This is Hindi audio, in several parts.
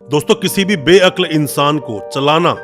दोस्तों, किसी भी बेअक्ल इंसान को चलाना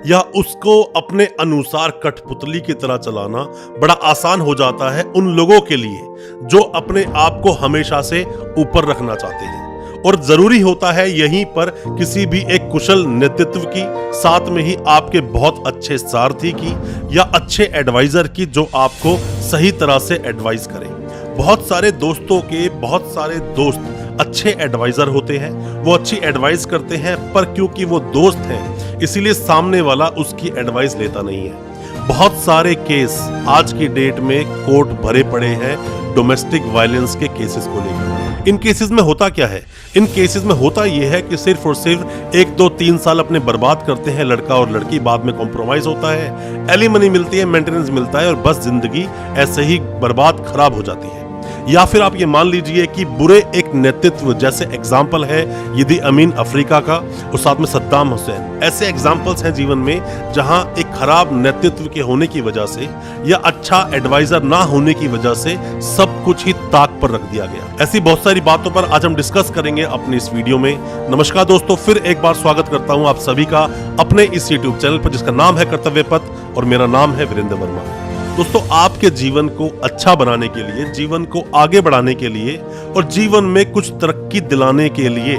या उसको अपने अनुसार कठपुतली की तरह चलाना बड़ा आसान हो जाता है उन लोगों के लिए जो अपने आप को हमेशा से ऊपर रखना चाहते हैं। और जरूरी होता है यहीं पर किसी भी एक कुशल नेतृत्व की, साथ में ही आपके बहुत अच्छे सारथी की या अच्छे एडवाइजर की जो आपको सही तरह से एडवाइस करें। बहुत सारे दोस्तों के बहुत सारे दोस्त अच्छे एडवाइजर होते हैं, वो अच्छी एडवाइस करते हैं, पर क्योंकि वो दोस्त हैं इसीलिए सामने वाला उसकी एडवाइस लेता नहीं है। बहुत सारे केस आज की डेट में कोर्ट भरे पड़े हैं डोमेस्टिक वायलेंस के केसेस को लेकर। इन केसेस में होता क्या है? इन केसेस में होता यह है कि सिर्फ और सिर्फ 1, 2, 3 साल अपने बर्बाद करते हैं लड़का और लड़की, बाद में कॉम्प्रोमाइज होता है, एलिमनी मिलती है, मेंटेनेंस मिलता है और बस जिंदगी ऐसे ही बर्बाद खराब हो जाती है। या फिर आप ये मान लीजिए कि बुरे एक नेतृत्व, जैसे एग्जाम्पल है यदि अमीन अफ्रीका का और साथ में सद्दाम हुसैन, ऐसे एग्जाम्पल्स हैं जीवन में जहां एक खराब नेतृत्व के होने की वजह से या अच्छा एडवाइजर ना होने की वजह से सब कुछ ही ताक पर रख दिया गया। ऐसी बहुत सारी बातों पर आज हम डिस्कस करेंगे अपनी इस वीडियो में। नमस्कार दोस्तों, फिर एक बार स्वागत करता हूं आप सभी का अपने इस यूट्यूब चैनल पर जिसका नाम है कर्तव्य पथ और मेरा नाम है वीरेंद्र वर्मा। दोस्तों, आपके जीवन को अच्छा बनाने के लिए, जीवन को आगे बढ़ाने के लिए और जीवन में कुछ तरक्की दिलाने के लिए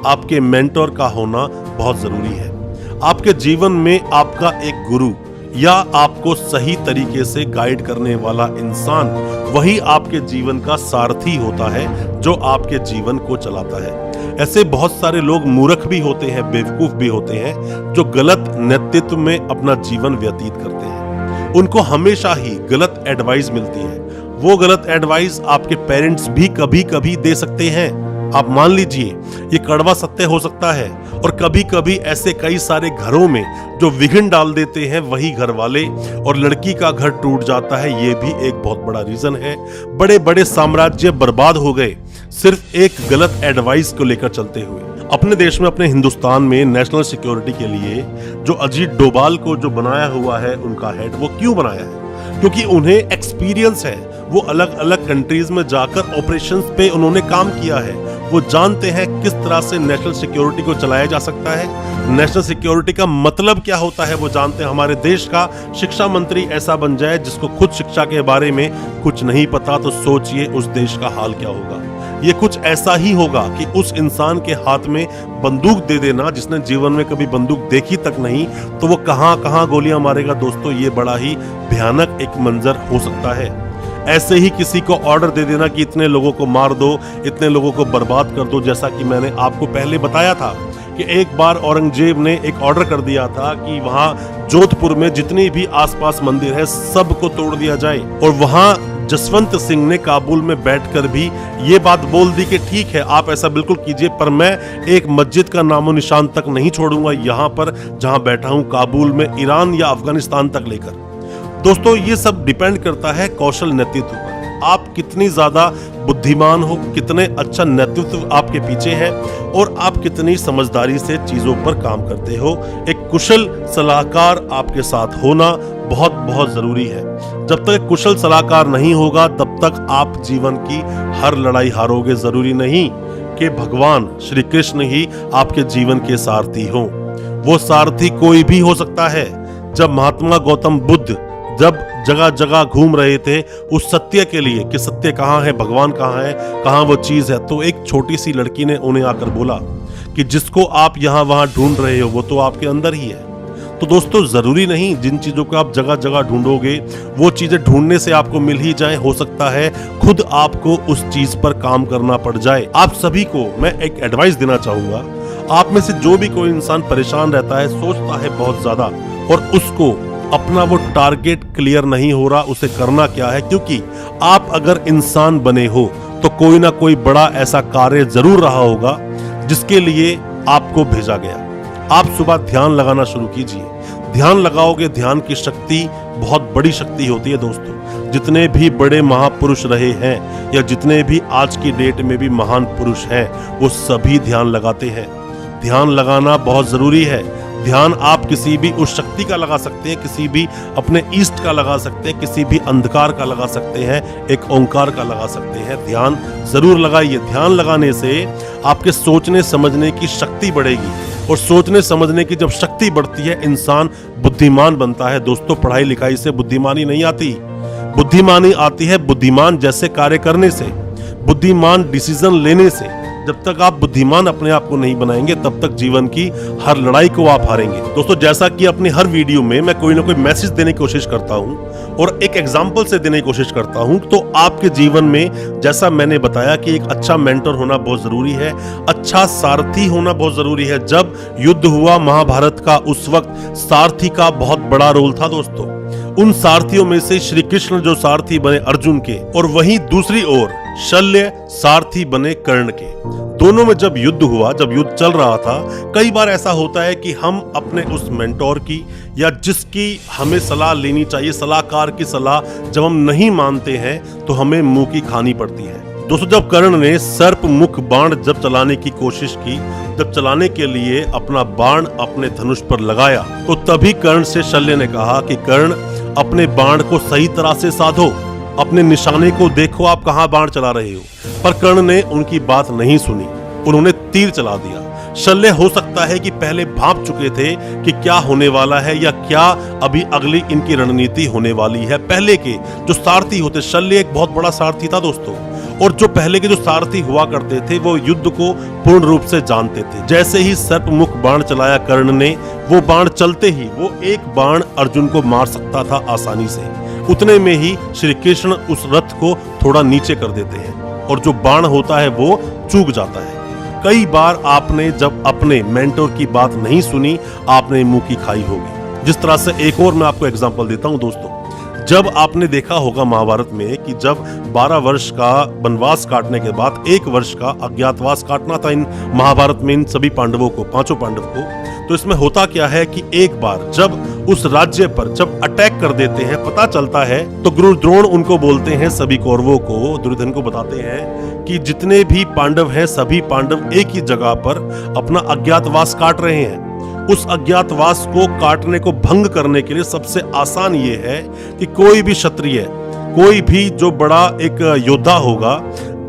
आपके मेंटर का होना बहुत जरूरी है। आपके जीवन में आपका एक गुरु या आपको सही तरीके से गाइड करने वाला इंसान, वही आपके जीवन का सारथी होता है जो आपके जीवन को चलाता है। ऐसे बहुत सारे लोग मूर्ख भी होते हैं, बेवकूफ भी होते हैं जो गलत नेतृत्व में अपना जीवन व्यतीत करते हैं। उनको हमेशा ही गलत एडवाइस मिलती है। वो गलत एडवाइस आपके पेरेंट्स भी कभी कभी दे सकते हैं। आप मान लीजिए ये कड़वा सत्य हो सकता है। और कभी कभी ऐसे कई सारे घरों में जो विघ्न डाल देते हैं वही घर वाले, और लड़की का घर टूट जाता है। ये भी एक बहुत बड़ा रीजन है। बड़े बड़े साम्राज्य बर्बाद हो गए सिर्फ एक गलत एडवाइस को लेकर चलते हुए। अपने देश में, अपने हिंदुस्तान में नेशनल सिक्योरिटी के लिए जो अजीत डोभाल को जो बनाया हुआ है उनका हेड, वो क्यों बनाया है? क्योंकि उन्हें एक्सपीरियंस है। वो अलग अलग कंट्रीज में जाकर ऑपरेशंस पे उन्होंने काम किया है। वो जानते हैं किस तरह से नेशनल सिक्योरिटी को चलाया जा सकता है, नेशनल सिक्योरिटी का मतलब क्या होता है वो जानते हैं। हमारे देश का शिक्षा मंत्री ऐसा बन जाए जिसको खुद शिक्षा के बारे में कुछ नहीं पता, तो सोचिए उस देश का हाल क्या होगा। ये कुछ ऐसा ही होगा कि उस इंसान के हाथ में बंदूक दे देना जिसने जीवन में कभी बंदूक देखी तक नहीं, तो वो कहां कहां गोलियां मारेगा। दोस्तों, ये बड़ा ही भयानक एक मंजर हो सकता है। ऐसे ही किसी को ऑर्डर दे देना कि इतने लोगों को मार दो, इतने लोगों को बर्बाद कर दो। जैसा कि मैंने आपको पहले बताया था कि एक बार औरंगजेब ने एक ऑर्डर कर दिया था कि वहां जोधपुर में जितनी भी आसपास मंदिर है सबको तोड़ दिया जाए। और वहां जसवंत सिंह ने काबुल में बैठकर भी ये बात बोल दी कि ठीक है, आप ऐसा बिल्कुल कीजिए, पर मैं एक मस्जिद का नामो निशान तक नहीं छोड़ूंगा यहाँ पर जहां बैठा हूं, काबुल में, ईरान या अफगानिस्तान तक लेकर। दोस्तों, ये सब डिपेंड करता है कौशल नेतृत्व पर। आप कितनी ज्यादा बुद्धिमान हो, कितने अच्छा नेतृत्व आपके पीछे है और आप कितनी समझदारी से चीजों पर काम करते हो। एक कुशल सलाहकार आपके साथ होना बहुत बहुत जरूरी है। जब तक कुशल सलाहकार नहीं होगा तब तक आप जीवन की हर लड़ाई हारोगे। जरूरी नहीं कि भगवान श्री कृष्ण ही आपके जीवन के सारथी हो। वो सारथी कोई भी हो सकता है। जब महात्मा गौतम बुद्ध जब जगह जगह घूम रहे थे उस सत्य के लिए कि सत्य कहाँ है, भगवान कहाँ है, कहाँ वो चीज है, तो एक छोटी सी लड़की ने उन्हें आकर बोला कि जिसको आप यहाँ वहां ढूंढ रहे हो वो तो आपके अंदर ही है। तो दोस्तों, जरूरी नहीं जिन चीजों को आप जगह जगह ढूंढोगे वो चीजें ढूंढने से आपको मिल ही जाए। हो सकता है खुद आपको उस चीज पर काम करना पड़ जाए। आप सभी को मैं एक एडवाइस देना चाहूंगा। आप में से जो भी कोई इंसान परेशान रहता है, सोचता है बहुत ज्यादा और उसको अपना वो टारगेट क्लियर नहीं हो रहा, उसे करना क्या है, क्योंकि आप अगर इंसान बने हो तो कोई ना कोई बड़ा ऐसा कार्य जरूर रहा होगा जिसके लिए आपको भेजा गया। आप सुबह ध्यान लगाना शुरू कीजिए। ध्यान लगाओगे, ध्यान की शक्ति बहुत बड़ी शक्ति होती है। दोस्तों, जितने भी बड़े महापुरुष रहे हैं या जितने भी आज की डेट में भी महान पुरुष हैं, वो सभी ध्यान लगाते हैं। ध्यान लगाना बहुत जरूरी है। ध्यान आप किसी भी उस शक्ति का लगा सकते हैं, किसी भी अपने ईस्ट का लगा सकते हैं, किसी भी अंधकार का लगा सकते हैं, एक ओंकार का लगा सकते हैं। ध्यान जरूर लगाइए। ध्यान लगाने से आपके सोचने समझने की शक्ति बढ़ेगी। और सोचने समझने की जब शक्ति बढ़ती है, इंसान बुद्धिमान बनता है। दोस्तों, पढ़ाई लिखाई से बुद्धिमानी नहीं आती, बुद्धिमानी आती है बुद्धिमान जैसे कार्य करने से, बुद्धिमान डिसीजन लेने से। जब तक आप बुद्धिमान अपने आप को नहीं बनाएंगे, तब तक जीवन की हर लड़ाई को आप हारेंगे। दोस्तों, जैसा कि अपनी हर वीडियो में मैं कोई ना कोई मैसेज देने की कोशिश करता हूं और एक एग्जाम्पल से देने की कोशिश करता हूं, तो आपके जीवन में जैसा मैंने बताया कि एक अच्छा मेंटर होना बहुत जरूरी है, अच्छा सारथी होना बहुत जरूरी है। जब युद्ध हुआ महाभारत का, उस वक्त सारथी का बहुत बड़ा रोल था। दोस्तों, उन सारथियों में से श्री कृष्ण जो सारथी बने अर्जुन के, और वहीं दूसरी ओर शल्य सारथी बने कर्ण के। दोनों में जब युद्ध हुआ, जब युद्ध चल रहा था, कई बार ऐसा होता है कि हम अपने उस मेंटोर की या जिसकी हमें सलाह लेनी चाहिए, सलाहकार की सलाह जब हम नहीं मानते हैं, तो हमें मुंह की खानी पड़ती है। दोस्तों, जब कर्ण ने सर्प मुख बाण जब चलाने की कोशिश की, जब चलाने के लिए अपना बाण अपने धनुष पर लगाया, तो तभी कर्ण से शल्य ने कहा कि कर्ण, अपने बाण को सही तरह से साधो, अपने निशाने को देखो, आप कहां बाण चला रहे हो। पर कर्ण ने उनकी बात नहीं सुनी, उन्होंने तीर चला दिया। शल्य हो सकता है कि पहले भांप चुके थे कि क्या होने वाला है या क्या अभी अगली इनकी रणनीति होने वाली है। पहले के जो सारथी होते, शल्य एक बहुत बड़ा सारथी था दोस्तों, और जो पहले के जो सारथी हुआ करते थे, वो युद्ध को पूर्ण रूप से जानते थे। जैसे ही सर्प मुख बाण चलाया कर्ण ने, वो बाण चलते ही वो एक बाण अर्जुन को मार सकता था आसानी से। उतने में ही श्री कृष्ण उस रथ को थोड़ा नीचे कर देते हैं और जो बाण होता है वो चूक जाता है। कई बार आपने जब अपने मेंटोर की बात नहीं सुनी, आपने मुंह की खाई होगी। जिस तरह से एक और मैं आपको एग्जांपल देता हूं दोस्तों, जब आपने देखा होगा महाभारत में कि जब 12 वर्ष का वनवास काटने के बाद 1 वर्ष का अज्ञातवास काटना था इन महाभारत में इन सभी पांडवों को, 5 पांडव को, तो इसमें होता क्या है कि एक बार जब उस राज्य पर जब अटैक कर देते हैं, पता चलता है, तो गुरु द्रोण उनको बोलते हैं, सभी कौरवों को, दुर्योधन को बताते हैं कि जितने भी पांडव हैं, सभी पांडव एक ही जगह पर अपना अज्ञातवास काट रहे हैं। उस अज्ञातवास को काटने को भंग करने के लिए सबसे आसान ये है कि कोई भी क्षत्रिय, कोई भी जो बड़ा एक योद्धा होगा,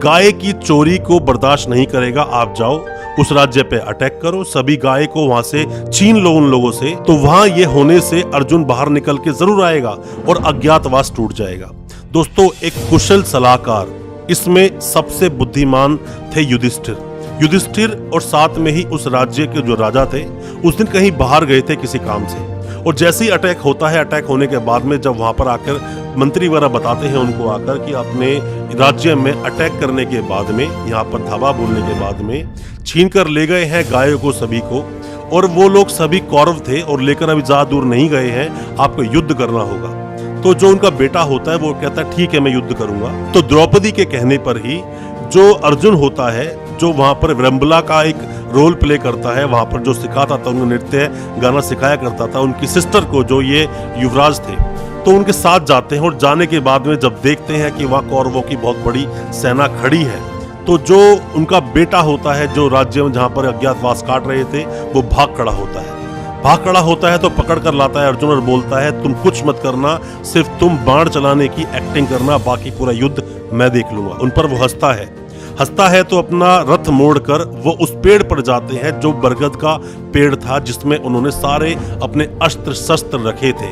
गाय की चोरी को बर्दाश्त नहीं करेगा। आप जाओ उस राज्य पे अटैक करो, सभी गाय को वहां से छीन लो उन लोगों से, तो वहां ये होने से अर्जुन बाहर निकल के जरूर आएगा और अज्ञातवास टूट जाएगा। दोस्तों, एक कुशल सलाहकार इसमें सबसे बुद्धिमान थे युधिष्ठिर, और साथ में ही उस राज्य के जो राजा थे, उस दिन कहीं बाहर गए थे किसी काम से, और जैसे ही अटैक होता है, अटैक होने के बाद में जब वहां पर आकर मंत्री वगैरह बताते हैं उनको आकर कि अपने राज्य में अटैक करने के बाद में, यहाँ पर धावा बोलने के बाद में छीन कर ले गए हैं गायों को सभी को, और वो लोग सभी कौरव थे और लेकर अभी ज्यादा दूर नहीं गए हैं, आपको युद्ध करना होगा। तो जो उनका बेटा होता है वो कहता है ठीक है मैं युद्ध करूंगा। तो द्रौपदी के कहने पर ही जो अर्जुन होता है, जो वहां पर विरंबला का एक रोल प्ले करता है, वहां पर जो सिखाता था, उनको नृत्य गाना सिखाया करता था, उनकी सिस्टर को, जो ये युवराज थे, तो उनके साथ जाते हैं। और जाने के बाद में जब देखते हैं कि वहां कौरवों की बहुत बड़ी सेना खड़ी है, तो जो उनका बेटा होता है, जो राज्य में जहां पर अज्ञातवास काट रहे थे, वो भाग खड़ा होता है तो पकड़ कर लाता है अर्जुन और बोलता है तुम कुछ मत करना, सिर्फ तुम बाण चलाने की एक्टिंग करना, बाकी पूरा युद्ध मैं देख लूंगा। उन पर वो हंसता है तो अपना रथ मोड़कर वो उस पेड़ पर जाते हैं जो बरगद का पेड़ था, जिसमें उन्होंने सारे अपने अस्त्र शस्त्र रखे थे,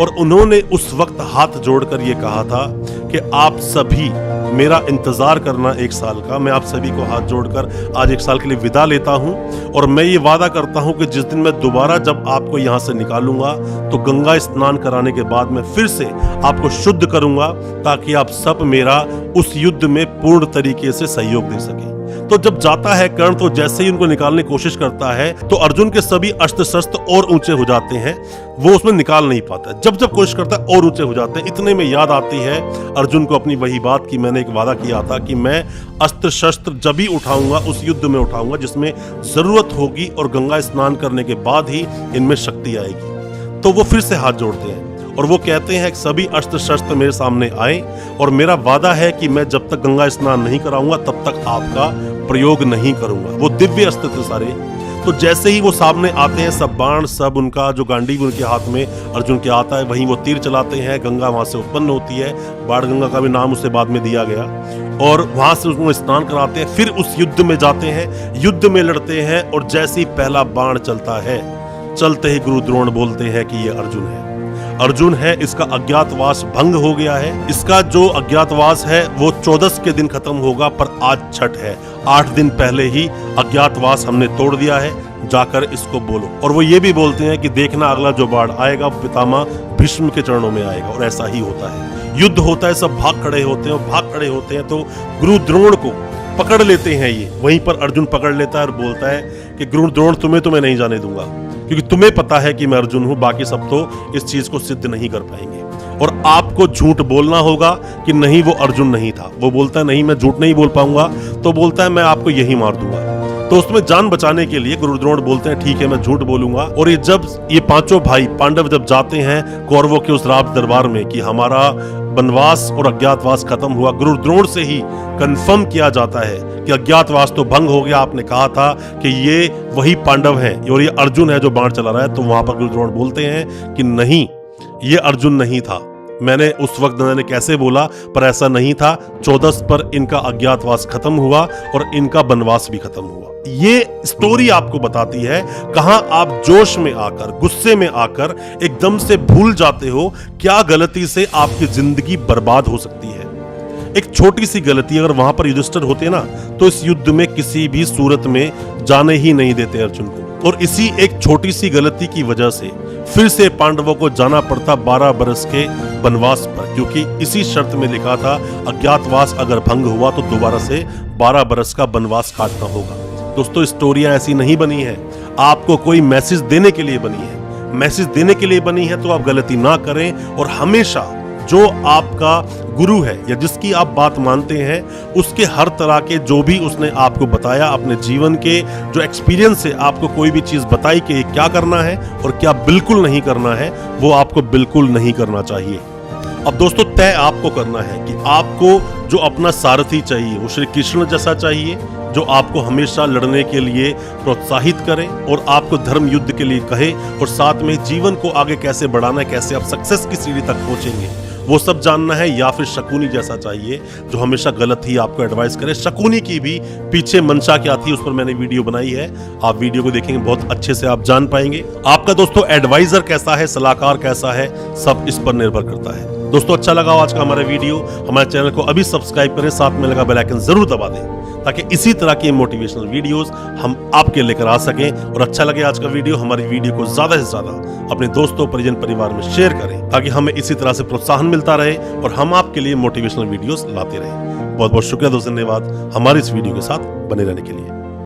और उन्होंने उस वक्त हाथ जोड़कर ये कहा था कि आप सभी मेरा इंतजार करना 1 साल का। मैं आप सभी को हाथ जोड़कर आज 1 साल के लिए विदा लेता हूं, और मैं ये वादा करता हूं कि जिस दिन मैं दोबारा जब आपको यहां से निकालूंगा, तो गंगा स्नान कराने के बाद मैं फिर से आपको शुद्ध करूंगा, ताकि आप सब मेरा उस युद्ध में पूर्ण तरीके से सहयोग दे सके। तो जब जाता है कर्ण, तो जैसे ही उनको निकालने की कोशिश करता है, तो अर्जुन के सभी अस्त्र शस्त्र और ऊंचे हो जाते हैं, वो उसमें निकाल नहीं पाता। जब कोशिश करता है और ऊंचे हो जाते हैं। इतने में याद आती है अर्जुन को अपनी वही बात कि मैंने एक वादा किया था कि मैं अस्त्र शस्त्र जब भी उठाऊंगा, उस युद्ध में उठाऊंगा जिसमें जरूरत होगी, और गंगा स्नान करने के बाद ही इनमें शक्ति आएगी। तो वो फिर से हाथ जोड़ते हैं और वो कहते हैं कि सभी अस्त्र शस्त्र मेरे सामने आए, और मेरा वादा है कि मैं जब तक गंगा स्नान नहीं कराऊंगा, तब तक आपका प्रयोग नहीं करूंगा। वो दिव्य अस्त्र थे सारे। तो जैसे ही वो सामने आते हैं सब बाण, सब उनका जो गांडीव उनके हाथ में अर्जुन के आता है, वहीं वो तीर चलाते हैं। गंगा वहां से उत्पन्न होती है, बाण गंगा का भी नाम उसे बाद में दिया गया, और वहां से उसको स्नान कराते हैं। फिर उस युद्ध में जाते हैं, युद्ध में लड़ते हैं, और जैसे ही पहला बाण चलता है, चलते ही गुरु द्रोण बोलते हैं कि ये अर्जुन है, अर्जुन है, इसका अज्ञातवास भंग हो गया है। इसका जो अज्ञातवास है वो 14 के दिन खत्म होगा, पर आज छठ है, 8 दिन पहले ही अज्ञातवास हमने तोड़ दिया है, जाकर इसको बोलो। और वो ये भी बोलते हैं कि देखना अगला जो बाढ़ आएगा वो पितामह भीष्म के चरणों में आएगा, और ऐसा ही होता है। युद्ध होता है, सब भाग खड़े होते हैं, भाग खड़े होते हैं तो गुरु द्रोण को पकड़ लेते हैं ये। वहीं पर अर्जुन पकड़ लेता है और बोलता है कि गुरु द्रोण तुम्हें तो मैं नहीं जाने दूंगा, क्योंकि तुम्हें पता है कि मैं अर्जुन हूं, बाकी सब तो इस चीज को सिद्ध नहीं कर पाएंगे, और आपको झूठ बोलना होगा कि नहीं वो अर्जुन नहीं था। वो बोलता है नहीं मैं झूठ नहीं बोल पाऊंगा, तो बोलता है मैं आपको यही मार दूंगा। तो उसमें जान बचाने के लिए गुरु द्रोण बोलते हैं ठीक है मैं झूठ बोलूंगा। और ये पांचों भाई पांडव जब जाते हैं कौरवों के उस राज दरबार में कि हमारा वनवास और अज्ञातवास खत्म हुआ, गुरु द्रोण से ही कंफर्म किया जाता है कि अज्ञातवास तो भंग हो गया, आपने कहा था कि ये वही पांडव हैं और ये अर्जुन है जो बाण चला रहा है। तो वहां पर गुरु द्रोण बोलते हैं कि नहीं ये अर्जुन नहीं था, मैंने उस वक्त मैंने कैसे बोला, पर ऐसा नहीं था। 14 पर इनका अज्ञातवास खत्म हुआ और इनका वनवास भी खत्म हुआ। ये स्टोरी आपको बताती है कहां आप जोश में आकर, गुस्से में आकर एकदम से भूल जाते हो, क्या गलती से आपकी जिंदगी बर्बाद हो सकती है। एक छोटी सी गलती अगर वहां पर युधिष्ठिर होते ना तो इस युद्ध में किसी भी सूरत में जाने ही नहीं देते अर्जुन को, और इसी एक छोटी सी गलती की वजह से फिर से पांडवों को जाना पड़ता 12 बरस के वनवास पर, क्योंकि इसी शर्त में लिखा था अज्ञातवास अगर भंग हुआ तो दोबारा से 12 बरस का वनवास काटना होगा। दोस्तों स्टोरियां ऐसी नहीं बनी है, आपको कोई मैसेज देने के लिए बनी है। मैसेज देने के लिए बनी है तो आप गलती ना करें, और हमेशा जो आपका गुरु है या जिसकी आप बात मानते हैं उसके हर तरह के जो भी उसने आपको बताया, अपने जीवन के जो एक्सपीरियंस से आपको कोई भी चीज बताई कि क्या करना है और क्या बिल्कुल नहीं करना है, वो आपको बिल्कुल नहीं करना चाहिए। अब दोस्तों तय आपको करना है कि आपको जो अपना सारथी चाहिए वो श्री कृष्ण जैसा चाहिए, जो आपको हमेशा लड़ने के लिए प्रोत्साहित करे और आपको धर्म युद्ध के लिए कहे, और साथ में जीवन को आगे कैसे बढ़ाना है, कैसे आप सक्सेस की सीढ़ी तक पहुंचेंगे वो सब जानना है। या फिर शकुनी जैसा चाहिए जो हमेशा गलत ही आपको एडवाइस करे। शकुनी की भी पीछे मंशा क्या थी उस पर मैंने वीडियो बनाई है, आप वीडियो को देखेंगे बहुत अच्छे से आप जान पाएंगे। आपका दोस्तों एडवाइजर कैसा है, सलाहकार कैसा है, सब इस पर निर्भर करता है। दोस्तों अच्छा लगा आज का हमारा वीडियो, हमारे चैनल को अभी सब्सक्राइब करें, साथ में लगा बेल आइकन जरूर दबा दें ताकि इसी तरह की मोटिवेशनल वीडियोस हम आपके लेकर आ सकें। और अच्छा लगे आज का वीडियो, हमारी वीडियो को ज्यादा से ज्यादा अपने दोस्तों परिजन परिवार में शेयर करें ताकि हमें इसी तरह से प्रोत्साहन मिलता रहे और हम आपके लिए मोटिवेशनल वीडियोस लाते रहें। बहुत बहुत शुक्रिया दोस्तों, धन्यवाद हमारे इस वीडियो के साथ बने रहने के लिए।